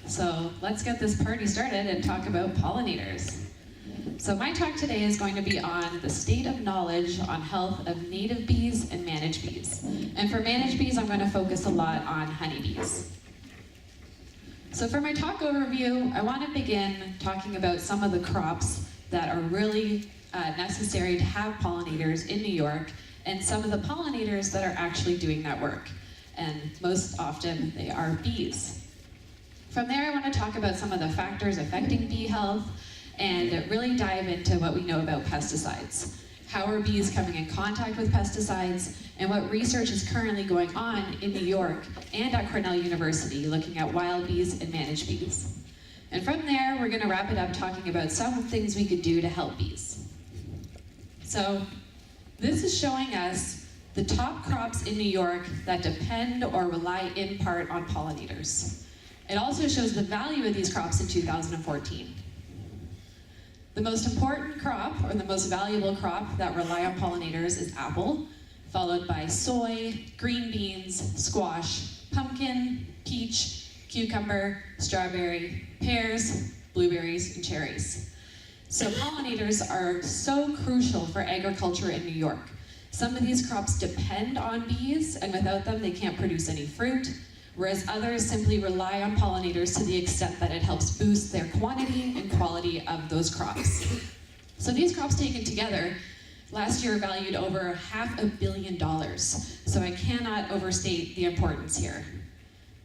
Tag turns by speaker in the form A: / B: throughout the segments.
A: So let's get this party started and talk about pollinators. So my talk today is going to be on the state of knowledge on health of native bees and managed bees. And for managed bees, I'm going to focus a lot on honeybees. So for my talk overview, I want to begin talking about some of the crops that are really necessary to have pollinators in New York, and some of the pollinators that are actually doing that work. And most often, they are bees. From there, I want to talk about some of the factors affecting bee health and really dive into what we know about pesticides. How are bees coming in contact with pesticides, and what research is currently going on in New York and at Cornell University looking at wild bees and managed bees. And from there, we're going to wrap it up talking about some things we could do to help bees. So this is showing us the top crops in New York that depend or rely in part on pollinators. It also shows the value of these crops in 2014. The most important crop, or the most valuable crop that rely on pollinators, is apple, followed by soy, green beans, squash, pumpkin, peach, cucumber, strawberry, pears, blueberries, and cherries. So pollinators are so crucial for agriculture in New York. Some of these crops depend on bees, and without them they can't produce any fruit, whereas others simply rely on pollinators to the extent that it helps boost their quantity and quality of those crops. So these crops taken together last year valued over $500 million, so I cannot overstate the importance here.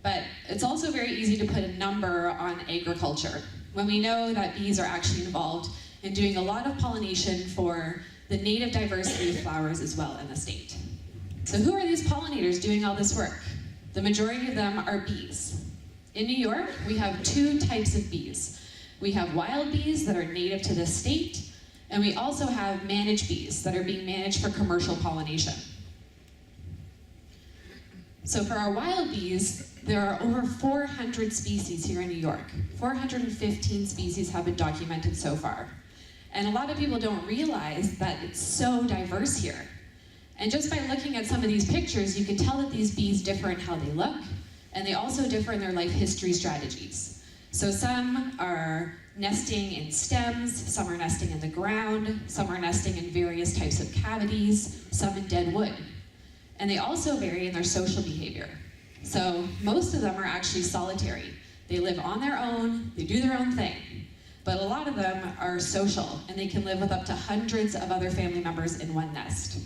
A: But it's also very easy to put a number on agriculture when we know that bees are actually involved in doing a lot of pollination for the native diversity of flowers as well in the state. So who are these pollinators doing all this work? The majority of them are bees. In New York, we have two types of bees. We have wild bees that are native to this state, and we also have managed bees that are being managed for commercial pollination. So for our wild bees, there are over 400 species here in New York. 415 species have been documented so far. And a lot of people don't realize that it's so diverse here. And just by looking at some of these pictures, you can tell that these bees differ in how they look, and they also differ in their life history strategies. So some are nesting in stems, some are nesting in the ground, some are nesting in various types of cavities, some in dead wood. And they also vary in their social behavior. So most of them are actually solitary. They live on their own, they do their own thing. But a lot of them are social, and they can live with up to hundreds of other family members in one nest.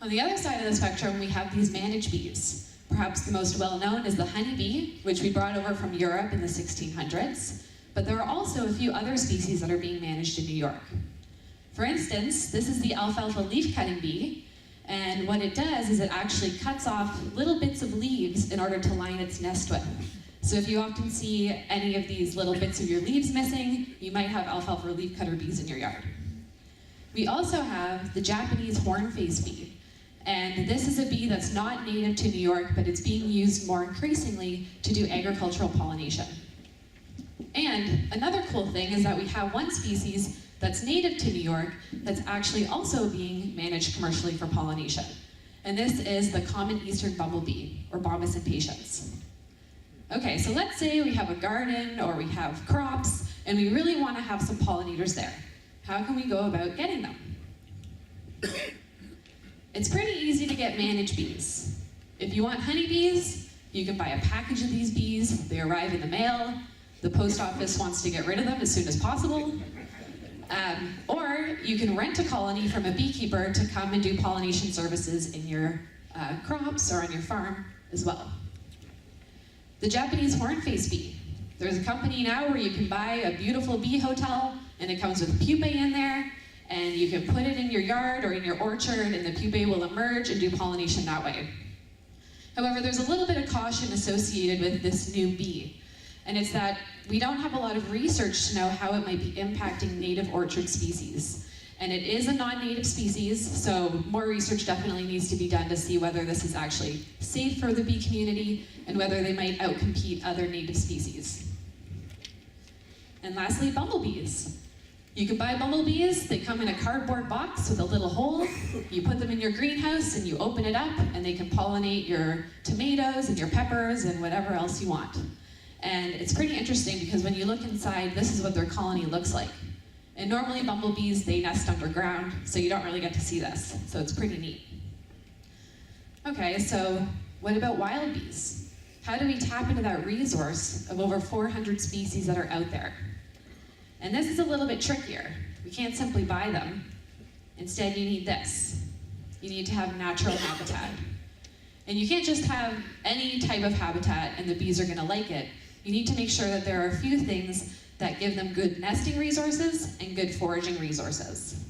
A: On the other side of the spectrum, we have these managed bees. Perhaps the most well-known is the honeybee, which we brought over from Europe in the 1600s. But there are also a few other species that are being managed in New York. For instance, this is the alfalfa leaf-cutting bee, and what it does is it actually cuts off little bits of leaves in order to line its nest with. So if you often see any of these little bits of your leaves missing, you might have alfalfa leaf-cutter bees in your yard. We also have the Japanese horn-faced bee. And this is a bee that's not native to New York, but it's being used more increasingly to do agricultural pollination. And another cool thing is that we have one species that's native to New York that's actually also being managed commercially for pollination. And this is the common eastern bumblebee, or Bombus impatiens. Okay, so let's say we have a garden or we have crops, and we really want to have some pollinators there. How can we go about getting them? It's pretty easy to get managed bees. If you want honeybees, you can buy a package of these bees. They arrive in the mail. The post office wants to get rid of them as soon as possible. Or you can rent a colony from a beekeeper to come and do pollination services in your crops or on your farm as well. The Japanese horn-faced bee. There's a company now where you can buy a beautiful bee hotel, and it comes with pupae in there, and you can put it in your yard or in your orchard, and the pupae will emerge and do pollination that way. However, there's a little bit of caution associated with this new bee, and it's that we don't have a lot of research to know how it might be impacting native orchard species. And it is a non-native species, so more research definitely needs to be done to see whether this is actually safe for the bee community and whether they might outcompete other native species. And lastly, bumblebees. You can buy bumblebees. They come in a cardboard box with a little hole. You put them in your greenhouse and you open it up, and they can pollinate your tomatoes and your peppers and whatever else you want. And it's pretty interesting because when you look inside, this is what their colony looks like. And normally bumblebees, they nest underground, so you don't really get to see this. So it's pretty neat. Okay, so what about wild bees? How do we tap into that resource of over 400 species that are out there? And this is a little bit trickier. We can't simply buy them. Instead, you need this. You need to have natural habitat. And you can't just have any type of habitat and the bees are gonna like it. You need to make sure that there are a few things that give them good nesting resources and good foraging resources.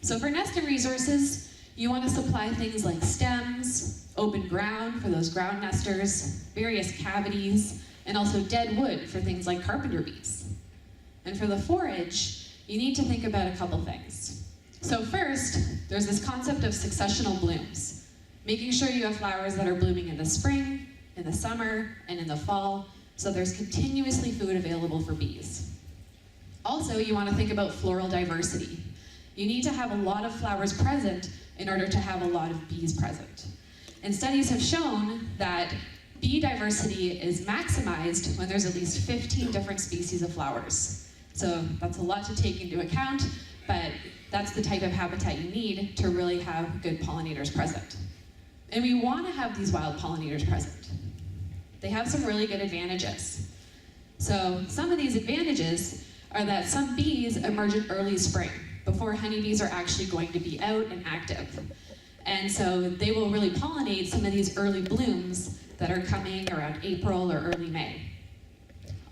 A: So for nesting resources, you want to supply things like stems, open ground for those ground nesters, various cavities, and also dead wood for things like carpenter bees. And for the forage, you need to think about a couple things. So first, there's this concept of successional blooms, making sure you have flowers that are blooming in the spring, in the summer, and in the fall, so there's continuously food available for bees. Also, you want to think about floral diversity. You need to have a lot of flowers present in order to have a lot of bees present. And studies have shown that bee diversity is maximized when there's at least 15 different species of flowers. So that's a lot to take into account, but that's the type of habitat you need to really have good pollinators present. And we want to have these wild pollinators present. They have some really good advantages. So some of these advantages are that some bees emerge in early spring, before honeybees are actually going to be out and active. And so they will really pollinate some of these early blooms that are coming around April or early May.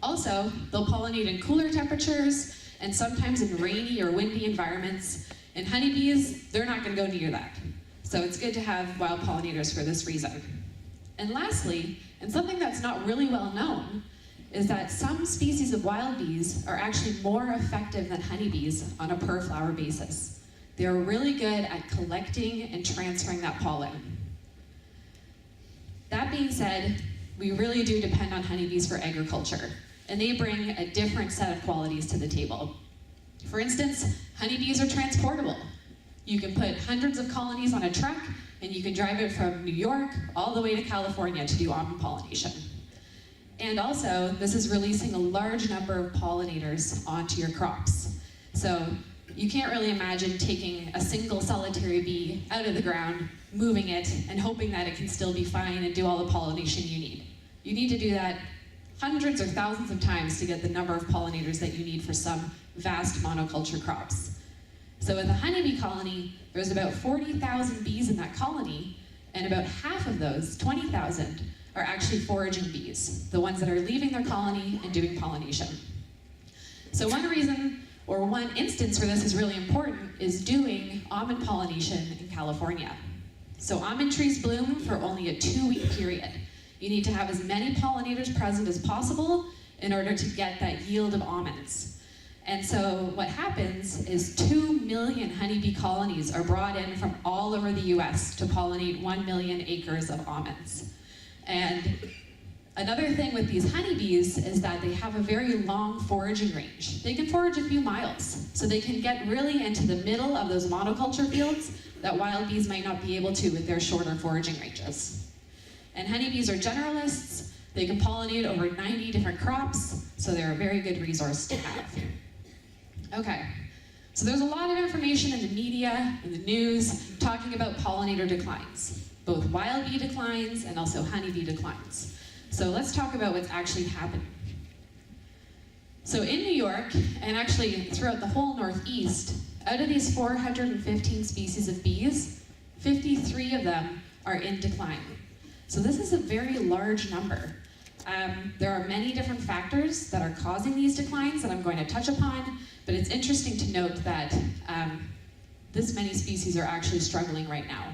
A: Also, they'll pollinate in cooler temperatures and sometimes in rainy or windy environments. And honeybees, they're not gonna go near that. So it's good to have wild pollinators for this reason. And lastly, and something that's not really well known, is that some species of wild bees are actually more effective than honeybees on a per flower basis. They're really good at collecting and transferring that pollen. That being said, we really do depend on honeybees for agriculture, and they bring a different set of qualities to the table. For instance, honeybees are transportable. You can put hundreds of colonies on a truck, and you can drive it from New York all the way to California to do almond pollination. And also, this is releasing a large number of pollinators onto your crops. So you can't really imagine taking a single solitary bee out of the ground, moving it, and hoping that it can still be fine and do all the pollination you need. You need to do that hundreds or thousands of times to get the number of pollinators that you need for some vast monoculture crops. So with a honeybee colony, there's about 40,000 bees in that colony, and about half of those, 20,000, are actually foraging bees, the ones that are leaving their colony and doing pollination. So one reason, or one instance where this is really important, is doing almond pollination in California. So almond trees bloom for only a 2-week period. You need to have as many pollinators present as possible in order to get that yield of almonds. And so what happens is 2 million honeybee colonies are brought in from all over the US to pollinate 1 million acres of almonds. And another thing with these honeybees is that they have a very long foraging range. They can forage a few miles, so they can get really into the middle of those monoculture fields that wild bees might not be able to with their shorter foraging ranges. And honeybees are generalists. They can pollinate over 90 different crops, so they're a very good resource to have. Okay, so there's a lot of information in the media, in the news, talking about pollinator declines, both wild bee declines and also honeybee declines. So let's talk about what's actually happening. So in New York, and actually throughout the whole Northeast, out of these 415 species of bees, 53 of them are in decline. So this is a very large number. There are many different factors that are causing these declines that I'm going to touch upon, but it's interesting to note that this many species are actually struggling right now.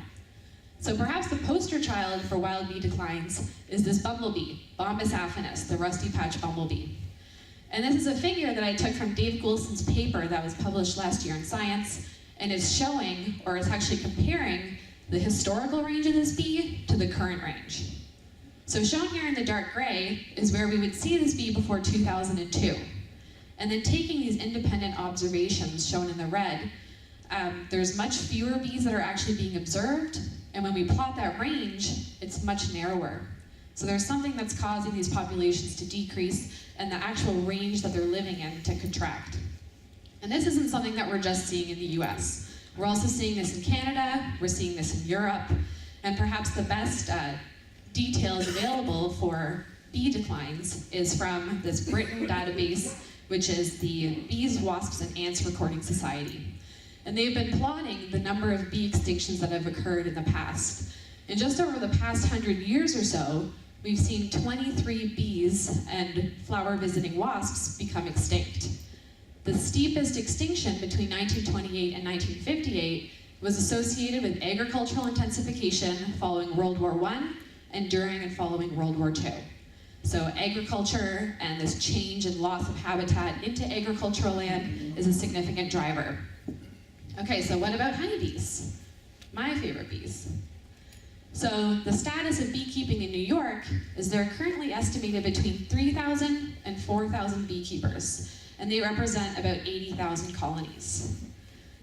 A: So perhaps the poster child for wild bee declines is this bumblebee, Bombus affinis, the rusty patch bumblebee. And this is a figure that I took from Dave Goulson's paper that was published last year in Science, and it's showing, or it's actually comparing, the historical range of this bee to the current range. So shown here in the dark gray is where we would see this bee before 2002. And then taking these independent observations shown in the red, there's much fewer bees that are actually being observed, and when we plot that range, it's much narrower. So there's something that's causing these populations to decrease and the actual range that they're living in to contract. And this isn't something that we're just seeing in the US. We're also seeing this in Canada, we're seeing this in Europe, and perhaps the best details available for bee declines is from this Britain database, which is the Bees, Wasps, and Ants Recording Society. And they've been plotting the number of bee extinctions that have occurred in the past. And just over the past 100 years or so, we've seen 23 bees and flower-visiting wasps become extinct. The steepest extinction between 1928 and 1958 was associated with agricultural intensification following World War I and during and following World War II. So agriculture and this change and loss of habitat into agricultural land is a significant driver. Okay, so what about honeybees? My favorite bees. So the status of beekeeping in New York is there are currently estimated between 3,000 and 4,000 beekeepers, and they represent about 80,000 colonies.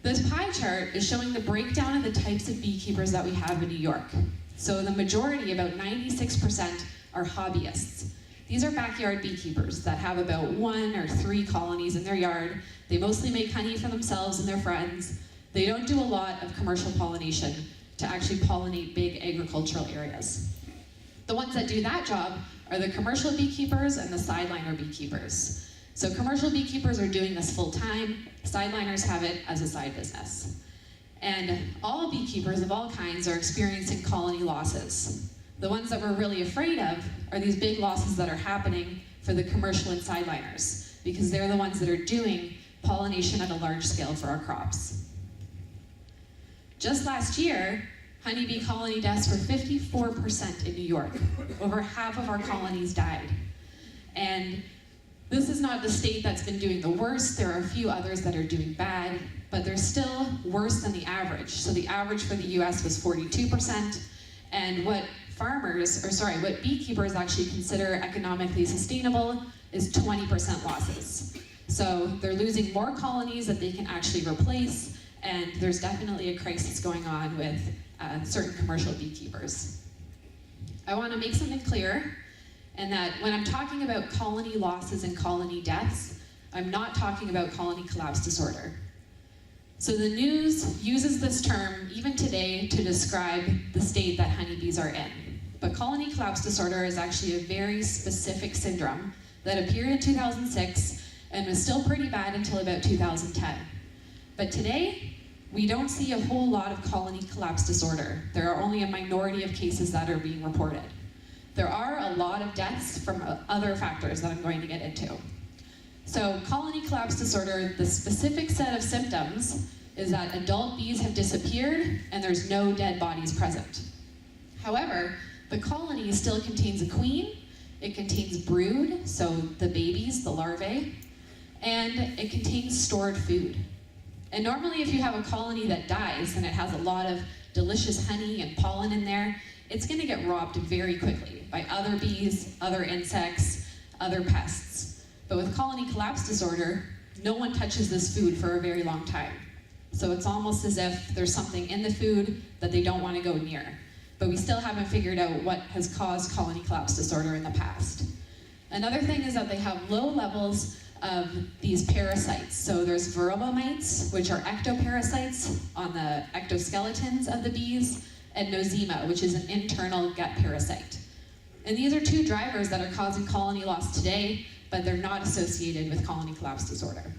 A: This pie chart is showing the breakdown of the types of beekeepers that we have in New York. So the majority, about 96%, are hobbyists. These are backyard beekeepers that have about 1 or 3 colonies in their yard. They mostly make honey for themselves and their friends. They don't do a lot of commercial pollination to actually pollinate big agricultural areas. The ones that do that job are the commercial beekeepers and the sideliner beekeepers. So commercial beekeepers are doing this full time, sideliners have it as a side business. And all beekeepers of all kinds are experiencing colony losses. The ones that we're really afraid of are these big losses that are happening for the commercial and sideliners, because they're the ones that are doing pollination at a large scale for our crops. Just last year, honeybee colony deaths were 54% in New York. Over half of our colonies died. And this is not the state that's been doing the worst. There are a few others that are doing bad, but they're still worse than the average. So the average for the US was 42%, and what beekeepers actually consider economically sustainable is 20% losses. So they're losing more colonies that they can actually replace, and there's definitely a crisis going on with certain commercial beekeepers. I want to make something clear, and that when I'm talking about colony losses and colony deaths, I'm not talking about colony collapse disorder. So the news uses this term even today to describe the state that honeybees are in. But colony collapse disorder is actually a very specific syndrome that appeared in 2006 and was still pretty bad until about 2010. But today, we don't see a whole lot of colony collapse disorder. There are only a minority of cases that are being reported. There are a lot of deaths from other factors that I'm going to get into. So colony collapse disorder, the specific set of symptoms is that adult bees have disappeared and there's no dead bodies present. However, the colony still contains a queen, it contains brood, so the babies, the larvae, and it contains stored food. And normally if you have a colony that dies and it has a lot of delicious honey and pollen in there, it's going to get robbed very quickly by other bees, other insects, other pests. But with colony collapse disorder, no one touches this food for a very long time. So it's almost as if there's something in the food that they don't want to go near. But we still haven't figured out what has caused colony collapse disorder in the past. Another thing is that they have low levels of these parasites. So there's Varroa Mites, which are ectoparasites on the ectoskeletons of the bees, and Nosema, which is an internal gut parasite. And these are 2 drivers that are causing colony loss today, but they're not associated with colony collapse disorder.